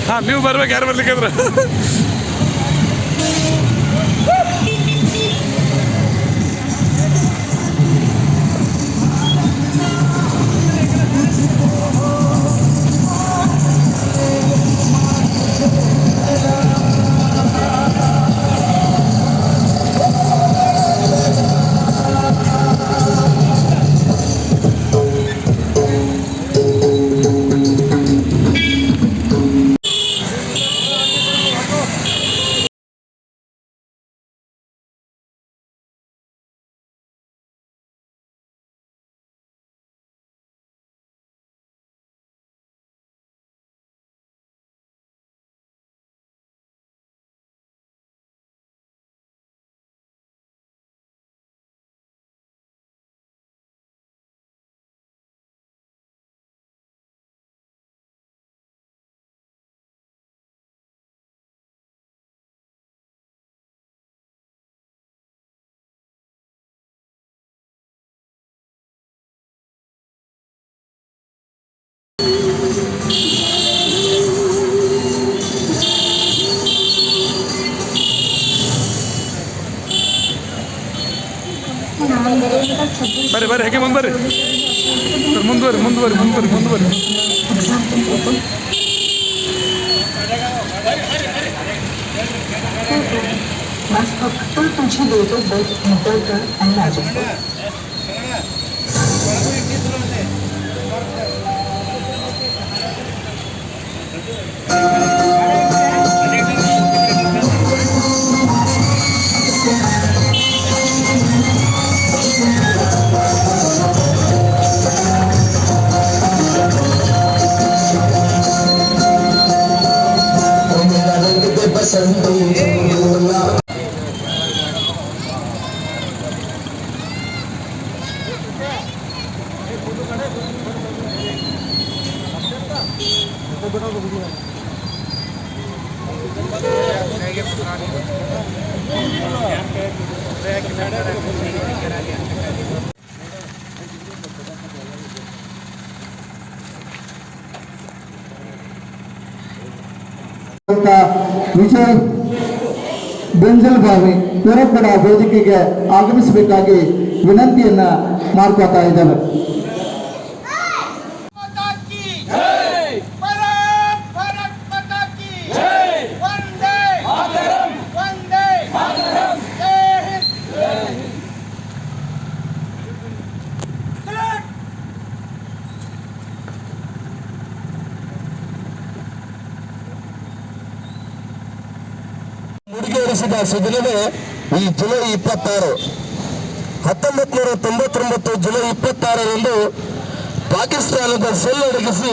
ಹಾಂ ನೀವು ಬರ್ಬೇಕು, ಯಾರು ಬರ್ಲಿಕ್ಕಾದ್ರೆ. ಬರ್ರಿ ಬರ್ರಿ, ಹೇಗೆ ಮುಂದೆ ಬರ್ರಿ, ಮುಂದುವರಿ ಮುಂದುವರಿ ಮುಂದುವರಿ ಮುಂದುವರಿ. बस अब तुम तुझे दे दो बस निकल कर अंदाज को ವಿಜಯ್ ಬೆಂಜಲ್ಗಾವಿ ಹೊರಗಡ ವೇದಿಕೆಗೆ ಆಗಮಿಸಬೇಕಾಗಿ ವಿನಂತಿಯನ್ನ ಮಾಡ್ಕೋತಾ ಇದ್ದೇವೆ. ಮುಡಿಗೇರಿಸಿದ ಸುದಿನವೇ ಈ ಜುಲೈ 26, 1999 ಜುಲೈ 26ರಂದು ಪಾಕಿಸ್ತಾನದ ಸೆಲ್ಲಡಗಿಸಿ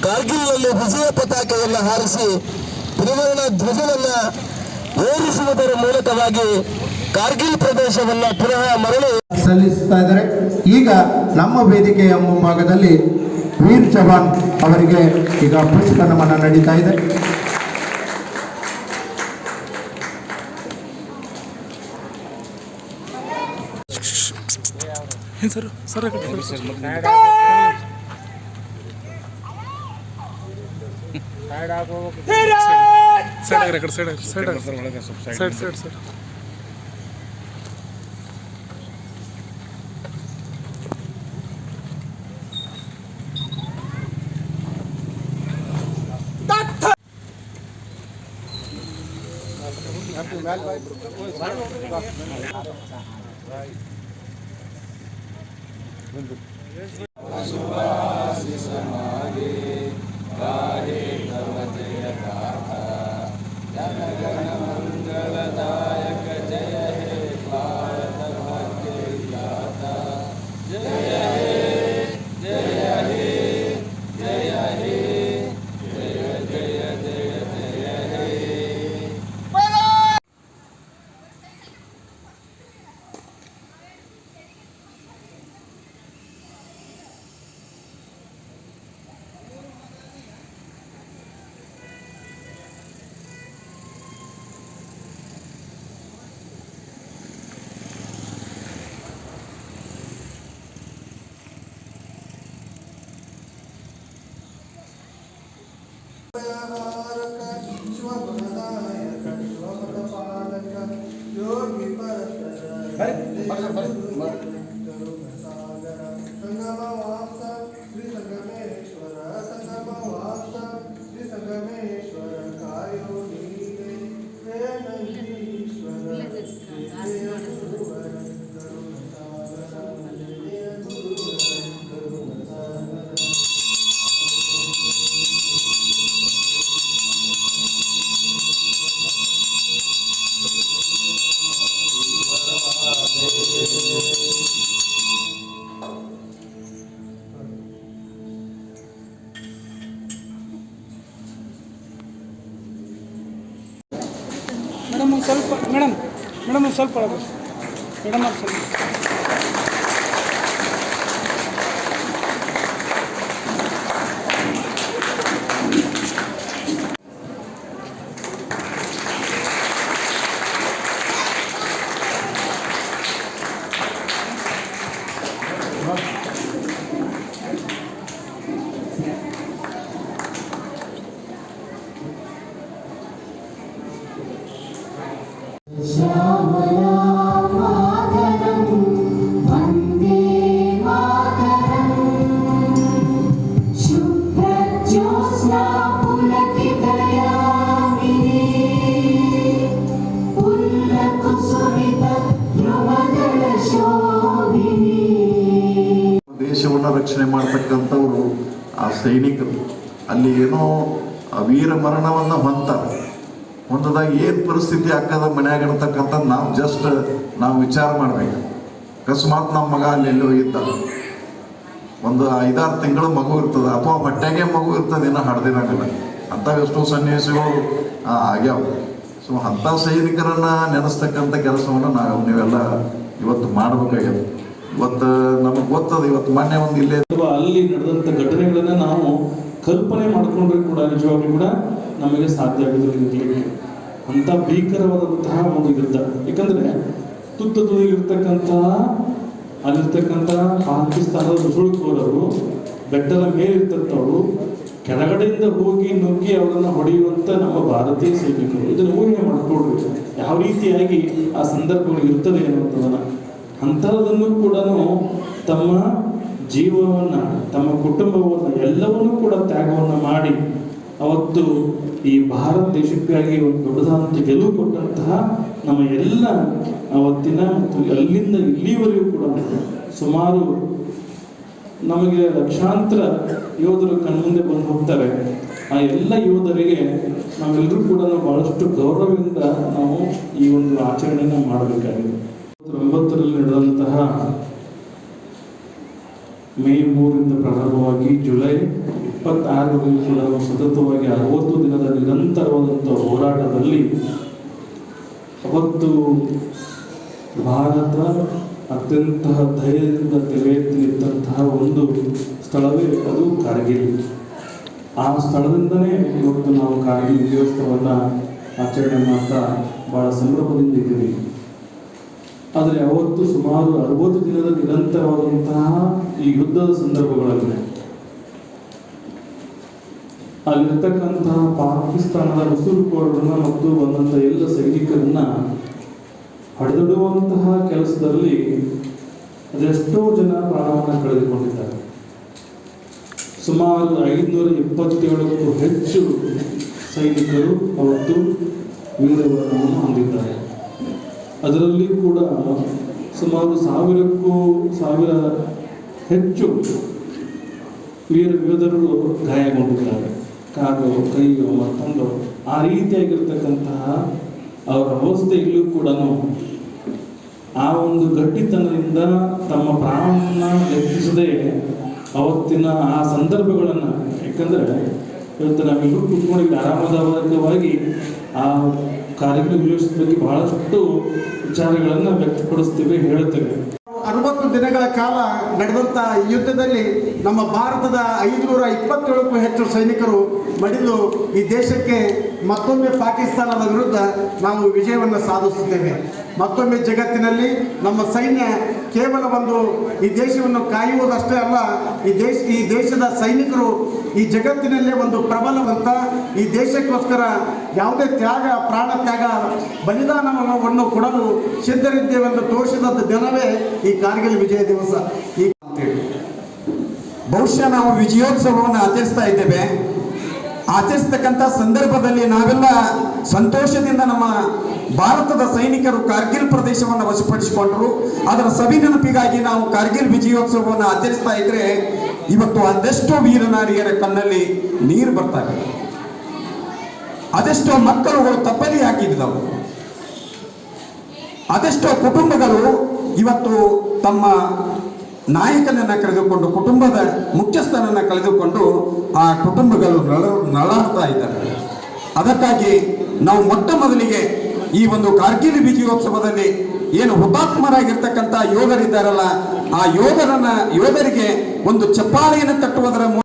ಕಾರ್ಗಿಲ್ನಲ್ಲಿ ವಿಜಯ ಪತಾಕೆಯನ್ನು ಹಾರಿಸಿ ತ್ರಿವರ್ಣ ಧ್ವಜವನ್ನು ಏರಿಸುವುದರ ಮೂಲಕವಾಗಿ ಕಾರ್ಗಿಲ್ ಪ್ರದೇಶವನ್ನು ಪುನಃ ಮರಳಿ ಸಲ್ಲಿಸ್ತಾ ಇದ್ದಾರೆ. ಈಗ ನಮ್ಮ ವೇದಿಕೆಯ ಮುಂಭಾಗದಲ್ಲಿ ವೀರ್ ಜವಾನ್ ಅವರಿಗೆ ಈಗ ಪುಷ್ಪ ನಮನ ನಡೀತಾ ಇದೆ. ಸರ್ ಸರ್ ಸೈಡ್ ಸರ್ ಭಯಹಾರಕ ಶಿವಗುಣದಾಯಕ ಶಿವಪದಪಾಲಕ ಯೋಗಿ ಸಾಗರ ಸಂಗಮವಾಸ ಶ್ರೀ ಸಂಗಮೇಶ್ವರ ಸಂಗಮವಾಸ ಶ್ರೀ ಸಂಗಮೇಶ್ವರ ಕಾಯೋ ನೀನೆ ವೇಣೀಶ್ವರ ಮೇಡಮ್ ಒಂದು ಸ್ವಲ್ಪ ಮೇಡಮ್ ಒಂದು ಸ್ವಲ್ಪ ಮೇಡಮ್ ಒಂದು ಸ್ವಲ್ಪ ದೇಶವನ್ನು ರಕ್ಷಣೆ ಮಾಡ್ತಕ್ಕಂಥವ್ರು ಆ ಸೈನಿಕರು ಅಲ್ಲಿ ಏನೋ ಆ ವೀರ ಮರಣವನ್ನು ಹೊಂದದಾಗ ಏನು ಪರಿಸ್ಥಿತಿ ಆಗ್ತದ ಮನ್ಯಾಗ ಇರ್ತಕ್ಕಂಥ ನಾವು ವಿಚಾರ ಮಾಡ್ಬೇಕು. ಅಕಸ್ಮಾತ್ ನಮ್ಮ ಮಗ ಅಲ್ಲೆಲ್ಲೋ ಇದ್ದ ಒಂದು 5-6 ತಿಂಗಳು ಮಗು ಇರ್ತದೆ ಅಥವಾ ಹೊಟ್ಟೆಗೆ ಮಗು ಇರ್ತದೆ ಏನೋ ಹಡ್ದಿರಂಗಿಲ್ಲ ಅಂಥ ಎಷ್ಟೋ ಸನ್ನಿವೇಶಗಳು ಆಗ್ಯಾವ. ಸೊ ಅಂಥ ಸೈನಿಕರನ್ನ ನೆನೆಸ್ತಕ್ಕಂಥ ಕೆಲಸವನ್ನು ನೀವೆಲ್ಲ ಇವತ್ತು ಮಾಡಬೇಕಾಗ್ಯದ. ಇವತ್ತು ನಮಗೆ ಗೊತ್ತದ ಇವತ್ತು ಮೊನ್ನೆ ಒಂದು ಇಲ್ಲೇ ಅಲ್ಲಿ ನಡೆದಂಥ ಘಟನೆಗಳನ್ನ ನಾವು ಕಲ್ಪನೆ ಮಾಡಿಕೊಂಡ್ರೆ ಕೂಡ ನಿಜವಾಗ್ಲೂ ಕೂಡ ನಮಗೆ ಸಾಧ್ಯ ಆಗೋದಿಲ್ಲ. ಅಂಥ ಭೀಕರವಾದಂತಹ ಒಂದು ಯುದ್ಧ. ಯಾಕಂದ್ರೆ ತುತ್ತೂರಿಗಿರ್ತಕ್ಕಂತಹ ಅಲ್ಲಿರ್ತಕ್ಕಂಥ ಪಾಕಿಸ್ತಾನದ ನುಸುಳುಕೋರರು ಬೆಟ್ಟದ ಮೇಲಿರ್ತಂಥವ್ರು ಕೆಳಗಡೆಯಿಂದ ಹೋಗಿ ನುಗ್ಗಿ ಅವರನ್ನ ಹೊಡೆಯುವಂಥ ನಮ್ಮ ಭಾರತೀಯ ಸೈನಿಕರು. ಇದನ್ನು ಊಹೆ ಮಾಡಿಕೊಡ್ರಿ ಯಾವ ರೀತಿಯಾಗಿ ಆ ಸಂದರ್ಭಗಳು ಇರ್ತದೆ ಅನ್ನುವಂಥದ್ದನ್ನ. ಅಂಥದ್ದನ್ನು ಕೂಡ ತಮ್ಮ ಜೀವವನ್ನು ತಮ್ಮ ಕುಟುಂಬವನ್ನು ಎಲ್ಲವನ್ನೂ ಕೂಡ ತ್ಯಾಗವನ್ನು ಮಾಡಿ ಅವತ್ತು ಈ ಭಾರತ ದೇಶಕ್ಕಾಗಿ ಒಂದು ದೊಡ್ಡದಾದಂಥ ಗೆಲುವು ಕೊಟ್ಟಂತಹ ನಮ್ಮ ಎಲ್ಲ ಅವತ್ತಿನ ಮತ್ತು ಅಲ್ಲಿಂದ ಇಲ್ಲಿವರೆಗೂ ಕೂಡ ಸುಮಾರು ನಮಗೆ ಲಕ್ಷಾಂತರ ಯೋಧರು ಕಣ್ಮುಂದೆ ಬಂದು ಹೋಗ್ತಾರೆ. ಆ ಎಲ್ಲ ಯೋಧರಿಗೆ ನಾವೆಲ್ಲರೂ ಕೂಡ ಬಹಳಷ್ಟು ಗೌರವದಿಂದ ನಾವು ಈ ಒಂದು ಆಚರಣೆಯನ್ನು ಮಾಡಬೇಕಾಗಿದೆ. 1990ರಲ್ಲಿ ನಡೆದಂತಹ ಮೇ 3ರಿಂದ ಪ್ರಾರಂಭವಾಗಿ ಜುಲೈ 26ರವರೆಗೂ ಕೂಡ ಸತತವಾಗಿ 60 ದಿನದ ನಿರಂತರವಾದಂಥ ಹೋರಾಟದಲ್ಲಿ ಅವತ್ತು ಭಾರತ ಅತ್ಯಂತ ಧೈರ್ಯದಿಂದ ತಲೆ ಎತ್ತಿ ನಿಂತಹ ಒಂದು ಸ್ಥಳವೇ ಅದು ಕಾರ್ಗಿಲ್. ಆ ಸ್ಥಳದಿಂದನೇ ಇವತ್ತು ನಾವು ಕಾರ್ಗಿಲ್ ವಿಜಯೋತ್ಸವವನ್ನು ಆಚರಣೆ ಮಾಡ್ತಾ ಬಹಳ ಸಂಭ್ರಮದಿಂದ ಇದ್ದೀವಿ. ಆದರೆ ಅವತ್ತು ಸುಮಾರು 60 ದಿನದ ನಿರಂತರವಾದಂತಹ ಈ ಯುದ್ಧದ ಸಂದರ್ಭಗಳಲ್ಲಿ ಅಲ್ಲಿರ್ತಕ್ಕಂತಹ ಪಾಕಿಸ್ತಾನದ ನುಸುಳುಕೋರರನ್ನ ಮತ್ತು ಬಂದಂಥ ಎಲ್ಲ ಸೈನಿಕರನ್ನ ಹೊಡೆದಿಡುವಂತಹ ಕೆಲಸದಲ್ಲಿ ಅದೆಷ್ಟೋ ಜನ ಪ್ರಾಣವನ್ನು ಕಳೆದುಕೊಂಡಿದ್ದಾರೆ. ಸುಮಾರು 527ಕ್ಕೂ ಹೆಚ್ಚು ಸೈನಿಕರು ಅವತ್ತು ವೀರಮರಣವನ್ನು ಹೊಂದಿದ್ದಾರೆ. ಅದರಲ್ಲಿ ಕೂಡ ಸುಮಾರು 1000 ಹೆಚ್ಚು ವೀರ ಯೋಧರು ಗಾಯಗೊಂಡಿದ್ದಾರೆ. ಕಾಲು ಕೈಯೋ ಮತ್ತೊಂದು ಆ ರೀತಿಯಾಗಿರ್ತಕ್ಕಂತಹ ಅವರ ಅವಸ್ಥೆ ಇಲ್ಲೂ ಕೂಡ ಆ ಒಂದು ಗಟ್ಟಿತನದಿಂದ ತಮ್ಮ ಪ್ರಾಣವನ್ನು ಲೆಕ್ಕಿಸದೆ ಅವತ್ತಿನ ಆ ಸಂದರ್ಭಗಳನ್ನು, ಯಾಕಂದರೆ ಇವತ್ತು ನಾವೆಲ್ಲರೂ ಕೂತ್ಕೊಂಡಿದ್ದು ಆರಾಮದಾಯಕವಾಗಿ ಆ ಕಾರ್ಯಕ್ರಮ ವಿಜಯೋತ್ಸವದ ಬಗ್ಗೆ ಬಹಳಷ್ಟು ವಿಚಾರಗಳನ್ನು ವ್ಯಕ್ತಪಡಿಸ್ತೇವೆ, ಹೇಳ್ತೇವೆ. 60 ದಿನಗಳ ಕಾಲ ನಡೆದಂಥ ಯುದ್ಧದಲ್ಲಿ ನಮ್ಮ ಭಾರತದ 527ಕ್ಕೂ ಹೆಚ್ಚು ಸೈನಿಕರು ಮಡಿದು ಈ ದೇಶಕ್ಕೆ ಮತ್ತೊಮ್ಮೆ ಪಾಕಿಸ್ತಾನದ ವಿರುದ್ಧ ನಾವು ವಿಜಯವನ್ನು ಸಾಧಿಸುತ್ತೇವೆ. ಮತ್ತೊಮ್ಮೆ ಜಗತ್ತಿನಲ್ಲಿ ನಮ್ಮ ಸೈನ್ಯ ಕೇವಲ ಒಂದು ಈ ದೇಶವನ್ನು ಕಾಯುವುದಷ್ಟೇ ಅಲ್ಲ, ಈ ದೇಶದ ಸೈನಿಕರು ಈ ಜಗತ್ತಿನಲ್ಲೇ ಒಂದು ಪ್ರಬಲವಂತ, ಈ ದೇಶಕ್ಕೋಸ್ಕರ ಯಾವುದೇ ತ್ಯಾಗ, ಪ್ರಾಣ ತ್ಯಾಗ, ಬಲಿದಾನವನ್ನು ಕೊಡಲು ಸಿದ್ಧರಿದ್ದೇವೆಂದು ತೋರಿಸಿದ ದಿನವೇ ಈ ಕಾರ್ಗಿಲ್ ವಿಜಯ ದಿವಸ. ಬಹುಶಃ ನಾವು ವಿಜಯೋತ್ಸವವನ್ನು ಆಚರಿಸ್ತಾ ಇದ್ದೇವೆ. ಆಚರಿಸ್ತಕ್ಕಂಥ ಸಂದರ್ಭದಲ್ಲಿ ನಾವೆಲ್ಲ ಸಂತೋಷದಿಂದ ನಮ್ಮ ಭಾರತದ ಸೈನಿಕರು ಕಾರ್ಗಿಲ್ ಪ್ರದೇಶವನ್ನು ವಶಪಡಿಸಿಕೊಂಡರು. ಅದರ ಸವಿ ನೆನಪಿಗಾಗಿ ನಾವು ಕಾರ್ಗಿಲ್ ವಿಜಯೋತ್ಸವವನ್ನು ಆಚರಿಸ್ತಾ ಇದ್ರೆ ಇವತ್ತು ಅದೆಷ್ಟೋ ವೀರನಾರಿಯರ ಕಣ್ಣಲ್ಲಿ ನೀರು ಬರ್ತಾರೆ, ಅದೆಷ್ಟೋ ಮಕ್ಕಳುಗಳು ತಪ್ಪಲಿ ಹಾಕಿದ್ದವು, ಅದೆಷ್ಟೋ ಕುಟುಂಬಗಳು ಇವತ್ತು ತಮ್ಮ ನಾಯಕನನ್ನು ಕಳೆದುಕೊಂಡು, ಕುಟುಂಬದ ಮುಖ್ಯಸ್ಥನನ್ನು ಕಳೆದುಕೊಂಡು ಆ ಕುಟುಂಬಗಳು ನರಳಾಡ್ತಾ ಇದ್ದಾರೆ. ಅದಕ್ಕಾಗಿ ನಾವು ಮೊಟ್ಟ ಮೊದಲಿಗೆ ಈ ಒಂದು ಕಾರ್ಗಿಲ್ ವಿಜಯೋತ್ಸವದಲ್ಲಿ ಏನು ಹುತಾತ್ಮರಾಗಿರ್ತಕ್ಕಂಥ ಯೋಧರಿದ್ದಾರಲ್ಲ, ಆ ಯೋಧರಿಗೆ ಒಂದು ಚಪ್ಪಾಳೆಯನ್ನು ತಟ್ಟುವುದರ